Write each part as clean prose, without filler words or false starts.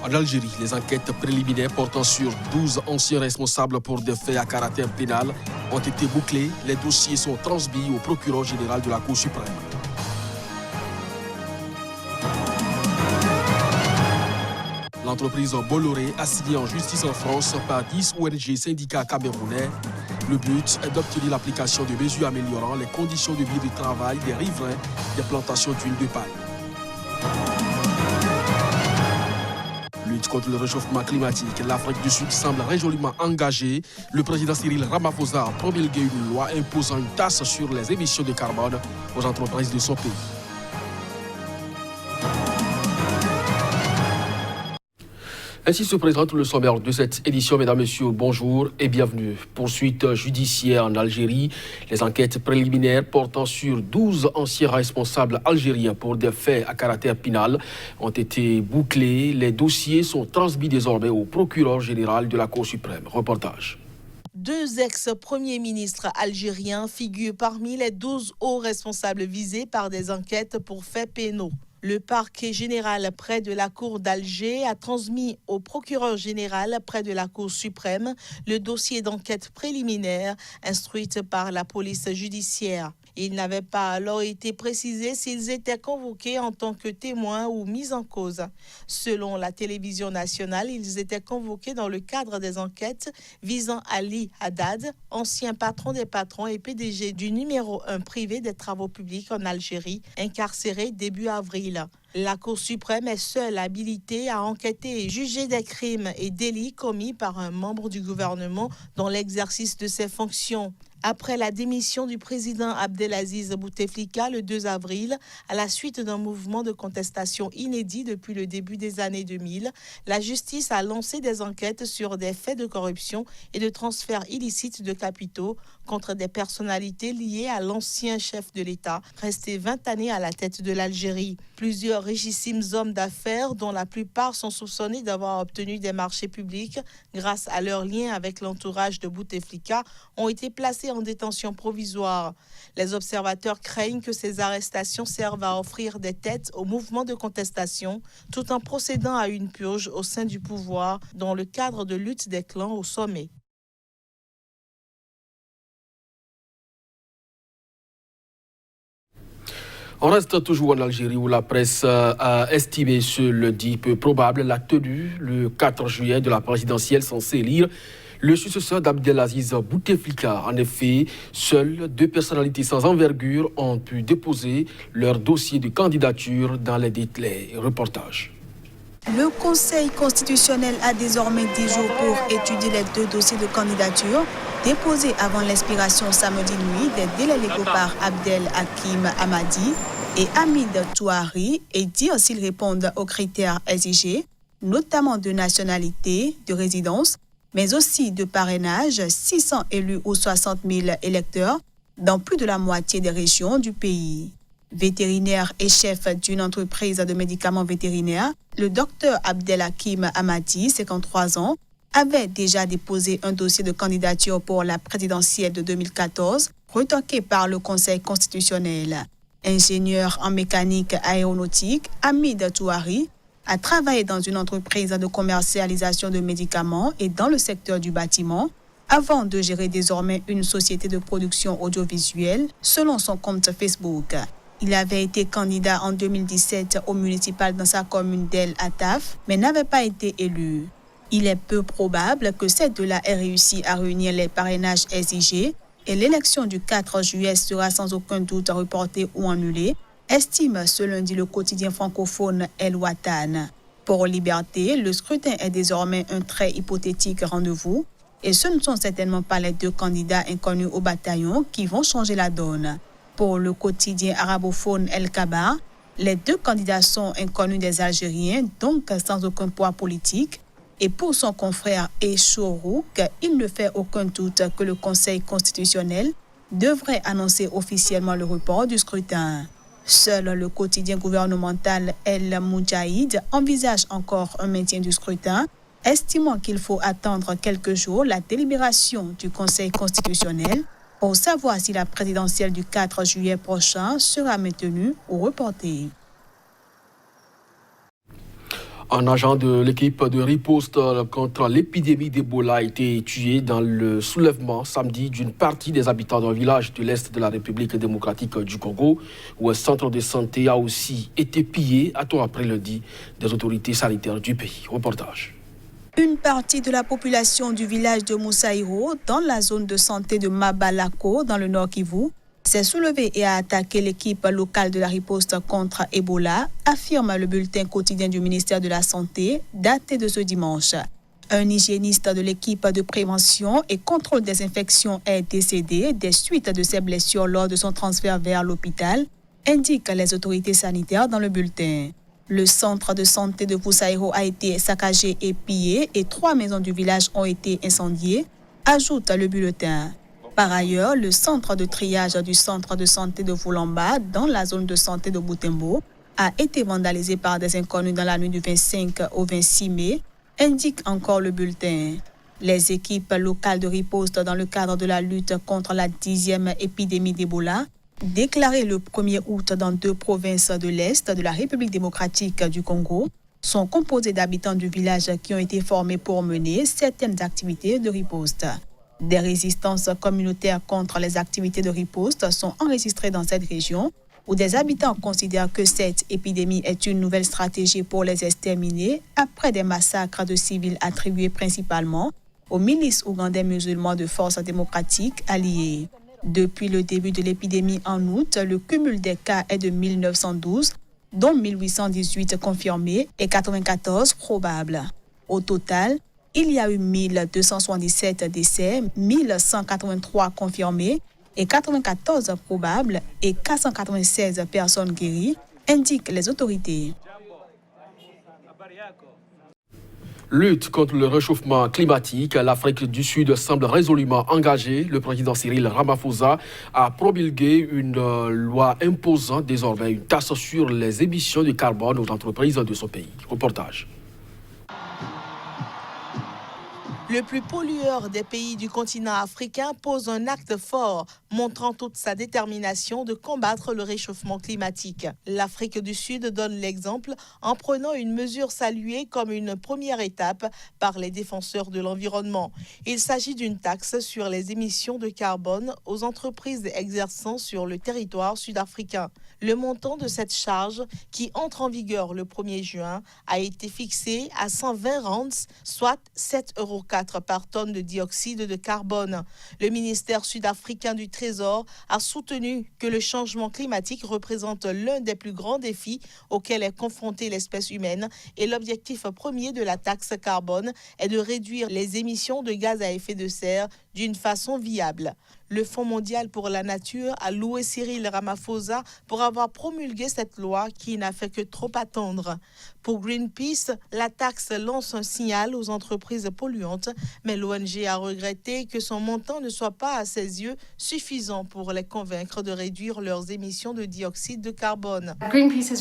En Algérie, les enquêtes préliminaires portant sur 12 anciens responsables pour des faits à caractère pénal ont été bouclées. Les dossiers sont transmis au procureur général de la Cour suprême. L'entreprise Bolloré, assignée en justice en France par 10 ONG syndicats camerounais. Le but est d'obtenir l'application de mesures améliorant les conditions de vie et de travail des riverains des plantations d'huile de palme. Lutte contre le réchauffement climatique, l'Afrique du Sud semble résolument engagée. Le président Cyril Ramaphosa a promulgué une loi imposant une taxe sur les émissions de carbone aux entreprises de son pays. Ainsi se présente le sommaire de cette édition. Mesdames, Messieurs, bonjour et bienvenue. Poursuite judiciaire en Algérie. Les enquêtes préliminaires portant sur 12 anciens responsables algériens pour des faits à caractère pénal ont été bouclés. Les dossiers sont transmis désormais au procureur général de la Cour suprême. Reportage. 2 ex-premiers ministres algériens figurent parmi les 12 hauts responsables visés par des enquêtes pour faits pénaux. Le parquet général près de la Cour d'Alger a transmis au procureur général près de la Cour suprême le dossier d'enquête préliminaire instruite par la police judiciaire. Il n'avait pas alors été précisé s'ils étaient convoqués en tant que témoins ou mis en cause. Selon la télévision nationale, ils étaient convoqués dans le cadre des enquêtes visant Ali Haddad, ancien patron des patrons et PDG du numéro 1 privé des travaux publics en Algérie, incarcéré début avril. La Cour suprême est seule habilitée à enquêter et juger des crimes et délits commis par un membre du gouvernement dans l'exercice de ses fonctions. Après la démission du président Abdelaziz Bouteflika le 2 avril, à la suite d'un mouvement de contestation inédit depuis le début des années 2000, la justice a lancé des enquêtes sur des faits de corruption et de transfert illicite de capitaux contre des personnalités liées à l'ancien chef de l'État, resté 20 années à la tête de l'Algérie. Plusieurs richissimes hommes d'affaires, dont la plupart sont soupçonnés d'avoir obtenu des marchés publics grâce à leur lien avec l'entourage de Bouteflika, ont été placés en détention provisoire. Les observateurs craignent que ces arrestations servent à offrir des têtes au mouvement de contestation, tout en procédant à une purge au sein du pouvoir dans le cadre de lutte des clans au sommet. On reste toujours en Algérie où la presse a estimé ce lundi peu probable la tenue le 4 juillet de la présidentielle censée élire le successeur d'Abdelaziz Bouteflika. En effet, seules 2 personnalités sans envergure ont pu déposer leur dossier de candidature dans les délais. Reportage. Le Conseil constitutionnel a désormais 10 jours pour étudier les 2 dossiers de candidature déposés avant l'expiration samedi nuit des délais légaux par Abdel Hakim Hamadi et Hamid Touari et dire s'ils répondent aux critères exigés, notamment de nationalité, de résidence, mais aussi de parrainage, 600 élus ou 60 000 électeurs dans plus de la moitié des régions du pays. Vétérinaire et chef d'une entreprise de médicaments vétérinaires, le docteur Abdel Hakim Hamadi, 53 ans, avait déjà déposé un dossier de candidature pour la présidentielle de 2014, retoqué par le Conseil constitutionnel. Ingénieur en mécanique aéronautique, Hamid Touari a travaillé dans une entreprise de commercialisation de médicaments et dans le secteur du bâtiment, avant de gérer désormais une société de production audiovisuelle, selon son compte Facebook. Il avait été candidat en 2017 au municipal dans sa commune d'El Attaf, mais n'avait pas été élu. Il est peu probable que cette deux-là ait réussi à réunir les parrainages exigés et l'élection du 4 juillet sera sans aucun doute reportée ou annulée, estime ce lundi le quotidien francophone El Watan. Pour Liberté, le scrutin est désormais un très hypothétique rendez-vous et ce ne sont certainement pas les 2 candidats inconnus au bataillon qui vont changer la donne. Pour le quotidien arabophone El Kabar, les 2 candidats sont inconnus des Algériens, donc sans aucun poids politique. Et pour son confrère Echourouk, il ne fait aucun doute que le Conseil constitutionnel devrait annoncer officiellement le report du scrutin. Seul le quotidien gouvernemental El Moudjahid envisage encore un maintien du scrutin, estimant qu'il faut attendre quelques jours la délibération du Conseil constitutionnel pour savoir si la présidentielle du 4 juillet prochain sera maintenue ou reportée. Un agent de l'équipe de riposte contre l'épidémie d'Ebola a été tué dans le soulèvement samedi d'une partie des habitants d'un village de l'Est de la République démocratique du Congo, où un centre de santé a aussi été pillé, a-t-on appris lundi, des autorités sanitaires du pays. Reportage. Une partie de la population du village de Moussaïro, dans la zone de santé de Mabalako, dans le Nord Kivu, s'est soulevée et a attaqué l'équipe locale de la riposte contre Ebola, affirme le bulletin quotidien du ministère de la Santé, daté de ce dimanche. Un hygiéniste de l'équipe de prévention et contrôle des infections est décédé des suites de ses blessures lors de son transfert vers l'hôpital, indiquent les autorités sanitaires dans le bulletin. Le centre de santé de Moussaïro a été saccagé et pillé et 3 maisons du village ont été incendiées, ajoute le bulletin. Par ailleurs, le centre de triage du centre de santé de Voulamba, dans la zone de santé de Boutembo, a été vandalisé par des inconnus dans la nuit du 25 au 26 mai, indique encore le bulletin. Les équipes locales de riposte dans le cadre de la lutte contre la 10e épidémie d'Ebola, déclarée le 1er août dans 2 provinces de l'Est de la République démocratique du Congo, sont composées d'habitants du village qui ont été formés pour mener certaines activités de riposte. Des résistances communautaires contre les activités de riposte sont enregistrées dans cette région, où des habitants considèrent que cette épidémie est une nouvelle stratégie pour les exterminer après des massacres de civils attribués principalement aux milices ougandais musulmans de forces démocratiques alliées. Depuis le début de l'épidémie en août, le cumul des cas est de 1912, dont 1818 confirmés et 94 probables. Au total, il y a eu 1277 décès, 1183 confirmés et 94 probables et 496 personnes guéries, indiquent les autorités. Lutte contre le réchauffement climatique, l'Afrique du Sud semble résolument engagée. Le président Cyril Ramaphosa a promulgué une loi imposant désormais une taxe sur les émissions de carbone aux entreprises de son pays. Reportage. Le plus pollueur des pays du continent africain pose un acte fort, montrant toute sa détermination de combattre le réchauffement climatique. L'Afrique du Sud donne l'exemple en prenant une mesure saluée comme une première étape par les défenseurs de l'environnement. Il s'agit d'une taxe sur les émissions de carbone aux entreprises exerçant sur le territoire sud-africain. Le montant de cette charge, qui entre en vigueur le 1er juin, a été fixé à 120 rands, soit 7,04 € par tonne de dioxyde de carbone. Le ministère sud-africain du Trésor a soutenu que le changement climatique représente l'un des plus grands défis auxquels est confrontée l'espèce humaine et l'objectif premier de la taxe carbone est de réduire les émissions de gaz à effet de serre d'une façon viable. Le Fonds mondial pour la nature a loué Cyril Ramaphosa pour avoir promulgué cette loi qui n'a fait que trop attendre. Pour Greenpeace, la taxe lance un signal aux entreprises polluantes, mais l'ONG a regretté que son montant ne soit pas à ses yeux suffisant pour les convaincre de réduire leurs émissions de dioxyde de carbone. Greenpeace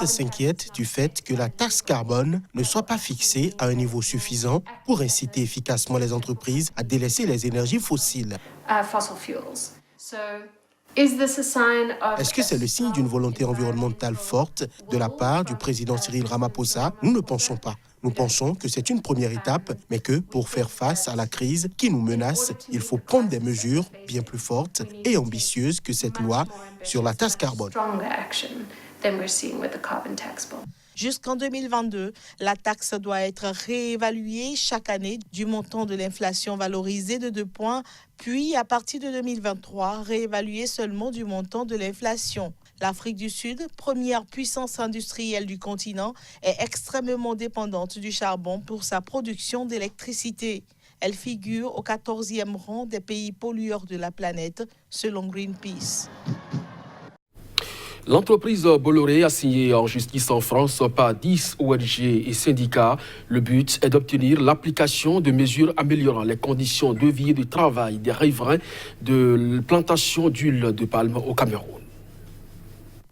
s'inquiète du fait que la taxe carbone ne soit pas fixée à un niveau suffisant pour inciter efficacement les entreprises à délaisser les énergies fossiles. Est-ce que c'est le signe d'une volonté environnementale forte de la part du président Cyril Ramaphosa? Nous ne pensons pas. Nous pensons que c'est une première étape, mais que pour faire face à la crise qui nous menace, il faut prendre des mesures bien plus fortes et ambitieuses que cette loi sur la taxe carbone. Jusqu'en 2022, la taxe doit être réévaluée chaque année du montant de l'inflation valorisé de 2 points, puis à partir de 2023, réévaluée seulement du montant de l'inflation. L'Afrique du Sud, première puissance industrielle du continent, est extrêmement dépendante du charbon pour sa production d'électricité. Elle figure au 14e rang des pays pollueurs de la planète, selon Greenpeace. L'entreprise Bolloré a signé en justice en France par 10 ONG et syndicats. Le but est d'obtenir l'application de mesures améliorant les conditions de vie et de travail des riverains de plantations d'huile de palme au Cameroun.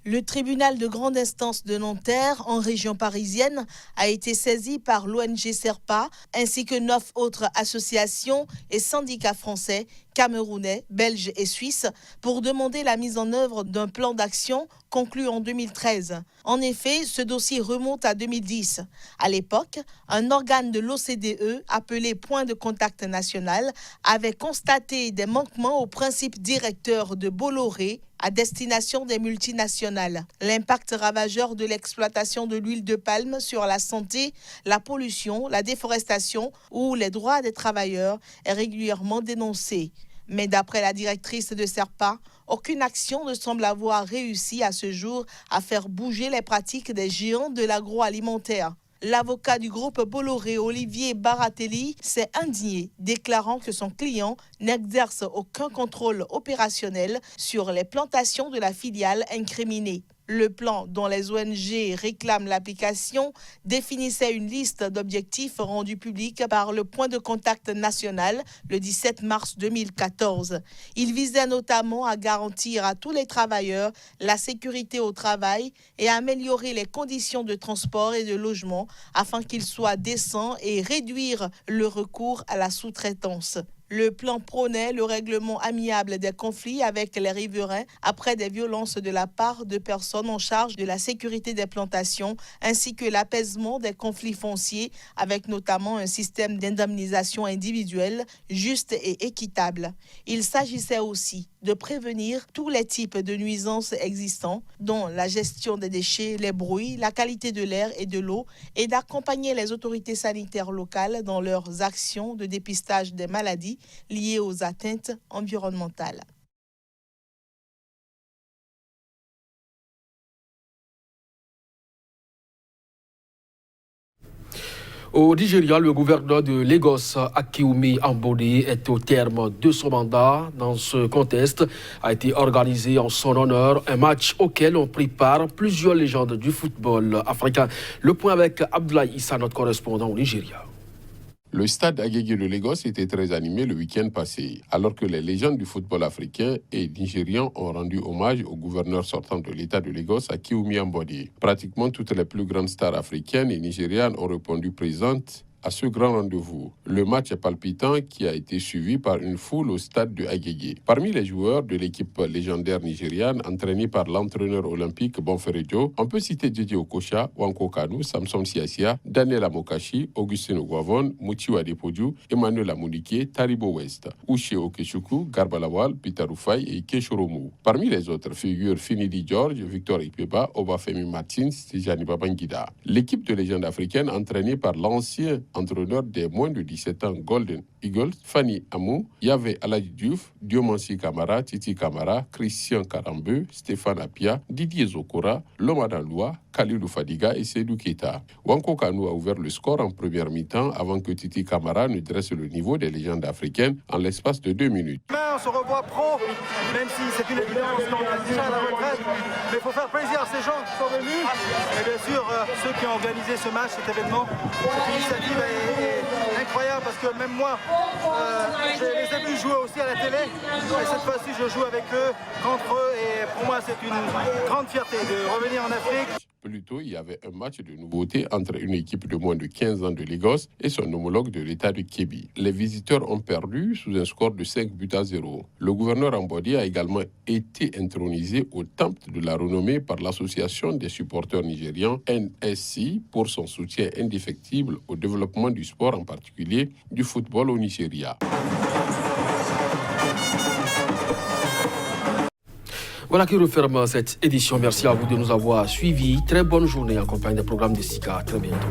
Le tribunal de grande instance de Nanterre, en région parisienne, a été saisi par l'ONG Serpa ainsi que 9 autres associations et syndicats français, camerounais, belges et suisses pour demander la mise en œuvre d'un plan d'action conclu en 2013. En effet, ce dossier remonte à 2010. À l'époque, un organe de l'OCDE appelé Point de contact national avait constaté des manquements aux principes directeurs de Bolloré à destination des multinationales. L'impact ravageur de l'exploitation de l'huile de palme sur la santé, la pollution, la déforestation ou les droits des travailleurs est régulièrement dénoncé. Mais d'après la directrice de Serpa, aucune action ne semble avoir réussi à ce jour à faire bouger les pratiques des géants de l'agroalimentaire. L'avocat du groupe Bolloré, Olivier Baratelli, s'est indigné, déclarant que son client n'exerce aucun contrôle opérationnel sur les plantations de la filiale incriminée. Le plan dont les ONG réclament l'application définissait une liste d'objectifs rendus publics par le Point de contact national le 17 mars 2014. Il visait notamment à garantir à tous les travailleurs la sécurité au travail et à améliorer les conditions de transport et de logement afin qu'ils soient décents et réduire le recours à la sous-traitance. Le plan prônait le règlement amiable des conflits avec les riverains après des violences de la part de personnes en charge de la sécurité des plantations, ainsi que l'apaisement des conflits fonciers avec notamment un système d'indemnisation individuelle juste et équitable. Il s'agissait aussi de prévenir tous les types de nuisances existants, dont la gestion des déchets, les bruits, la qualité de l'air et de l'eau, et d'accompagner les autorités sanitaires locales dans leurs actions de dépistage des maladies liées aux atteintes environnementales. Au Nigeria, le gouverneur de Lagos, Akinwumi Ambode, est au terme de son mandat. Dans ce contexte, a été organisé en son honneur un match auquel ont pris part plusieurs légendes du football africain. Le point avec Abdoulaye Issa, notre correspondant au Nigeria. Le stade Agege de Lagos était très animé le week-end passé, alors que les légendes du football africain et nigérian ont rendu hommage au gouverneur sortant de l'État de Lagos, Akinwumi Ambode. Pratiquement toutes les plus grandes stars africaines et nigérianes ont répondu présentes à ce grand rendez-vous. Le match palpitant qui a été suivi par une foule au stade de Agege. Parmi les joueurs de l'équipe légendaire nigériane entraînée par l'entraîneur olympique Bonferejo, on peut citer Djidji Okocha, Wanko Kanu, Samson Siasia, Daniel Amokachi, Augustin Ogwavon, Muchiwa Adepoju, Emmanuel Amunike, Taribo West, Uche Okechukwu, Garba Lawal, Peter Rufai et Keshoromu. Parmi les autres figurent Finidi George, Victor Ikpeba, Obafemi Martins, Tijani Babangida. L'équipe de légende africaine entraînée par l'ancien entraîneur des moins de 17 ans Golden Eagles, Fanny Amou, Yahvé Aladji Diouf, Diomansi Kamara, Titi Kamara, Christian Karambe, Stéphane Apia, Didier Zokora, Lomadan Loua, Khalilou Fadiga et Seydou Keita. Wanko Kanu a ouvert le score en première mi-temps avant que Titi Kamara ne dresse le niveau des légendes africaines en l'espace de 2 minutes. On se revoit pro, même si c'est une évidence qu'on a déjà à la retraite, mais il faut faire plaisir à ces gens qui sont venus et bien sûr ceux qui ont organisé ce match, cet événement. Cette initiative est incroyable parce que même moi, je les ai vus jouer aussi à la télé et cette fois-ci je joue avec eux, contre eux et pour moi c'est une grande fierté de revenir en Afrique. Plus tôt, il y avait un match de nouveauté entre une équipe de moins de 15 ans de Lagos et son homologue de l'État de Kebbi. Les visiteurs ont perdu sous un score de 5-0. Le gouverneur Ambode a également été intronisé au temple de la renommée par l'association des supporters nigérians NSC pour son soutien indéfectible au développement du sport, en particulier du football au Nigeria. Voilà qui referme cette édition. Merci à vous de nous avoir suivis. Très bonne journée en compagnie des programmes de SICA. Très bientôt.